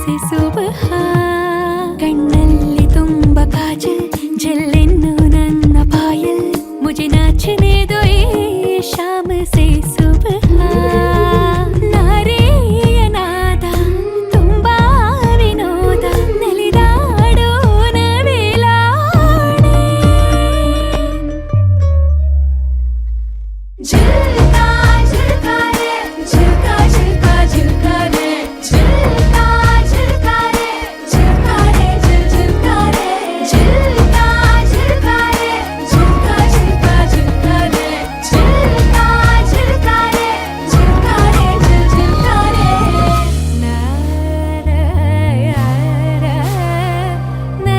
से सुबह कन्नल्ली तुम्बा काजल जल्लेन्नु नन्न पायल मुझे नाचने दो ये शाम से सुबह नारेय नाद ತುಂಬಾ ವಿನೋದ ನಲಿದಾಡೋಣ ವೇಲಾಡೆ झिलका झिलका रे झिलका झिलका झिलका रे झिलका झिलका रे झिलका रे झिलका रे झिलका झिलका रे झिलका झिलका झिलका रे झिलका झिलका रे झिलका रे झिलका रे ना रा या रा ना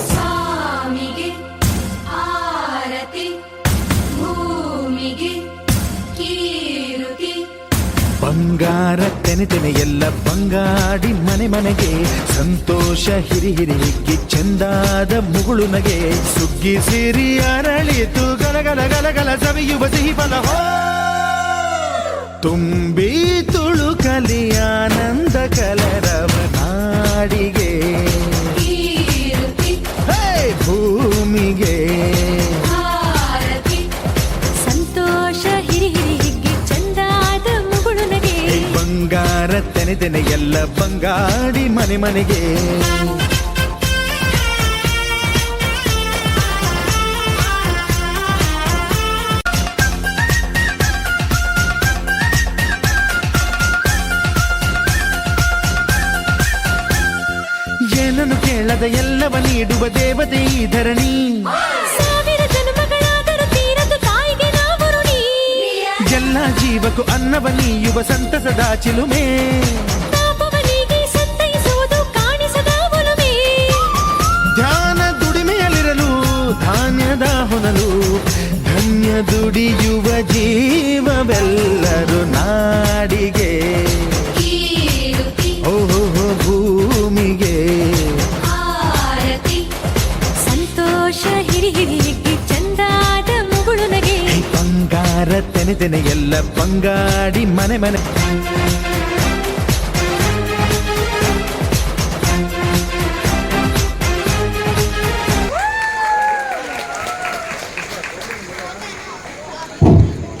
ಸ್ವಾಮಿಗೆ ಆರತಿ ಭೂಮಿಗೆ ಕೀರುತಿ ಬಂಗಾರ ತೆನೆ ತೆನೆ ಎಲ್ಲ ಬಂಗಾಡಿ ಮನೆ ಮನೆಗೆ ಸಂತೋಷ ಹಿರಿ ಹಿರಿ ಹಿಗ್ಗಿ ಚೆಂದಾದ ಮುಗುಳು ನಗೆ ಸುಗ್ಗಿ ಸಿರಿ ಅರಳಿತು ಗಲಗಲ ಗಲಗಲ ಸವಿಯುವ ಸಿಹಿ ಫಲ ಹೋ ತುಂಬಿ ತುಳುಕಲಿ ಆನಂದ ಕಲರವ ನಾಡಿಗೆ ಕೀರುತಿ ಹೇ ಭೂಮಿಗೆ ಆರತಿ ಸಂತೋಷ ಹಿರಿ ಹಿರಿ ಹಿಗ್ಗಿ ಚಂದಾದ ಮುಗುಳು ನಗೆ ಬಂಗಾರ ತೆನೆ ತೆನೆ ಎಲ್ಲ ಬಂಗಾಡಿ ಮನೆ ಮನೆಗೆ ಏನನ್ನು ಕೇಳದ ಎಲ್ಲವ ನೀಡುವ ದೇವತೆ ಈ ಧರಣಿ ಸಾವಿರ ಜನ್ಮಗಳಾದರೂ ತೀರದು ತಾಯಿಗೆ ನಾವು ಋಣಿ ಎಲ್ಲ ಜೀವಕ್ಕೂ ಅನ್ನವ ನೀಯುವ ಸಂತಸದ ಚಿಲುಮೆ ಪಾಪವನಿಗೆ ಸಂತೈಸುವುದು ಕಾಣಿಸದ ಒಲುಮೆ ಧ್ಯಾನ ದುಡಿಮೆಯಲ್ಲಿರಲು ಧಾನ್ಯದ ಹೊನಲು ಧನ್ಯ ದುಡಿಯುವ ಜೀವವೆಲ್ಲರೂ ನಾಡಿಗೆ ಕೀರುತಿ ಓಹೋ ಭೂಮಿಗೆ ಆರತಿ ಸಂತೋಷ ಹಿರಿ ಹಿರಿ ಹಿಗ್ಗಿ ಚಂದಾದ ಮುಗುಳು ನಗೆ ಬಂಗಾರ ತೆನೆ ತೆನೆ ಎಲ್ಲ ಬಂಗಾಡಿ ಮನೆ ಮನೆ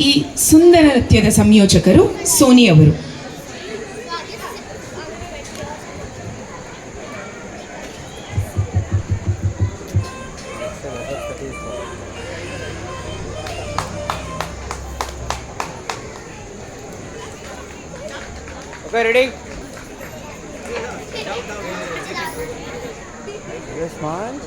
ಈ ಸುಂದರ ನೃತ್ಯದ ಸಂಯೋಜಕರು ಸೋನಿ ಅವರು. Okay, ready? Yes, man.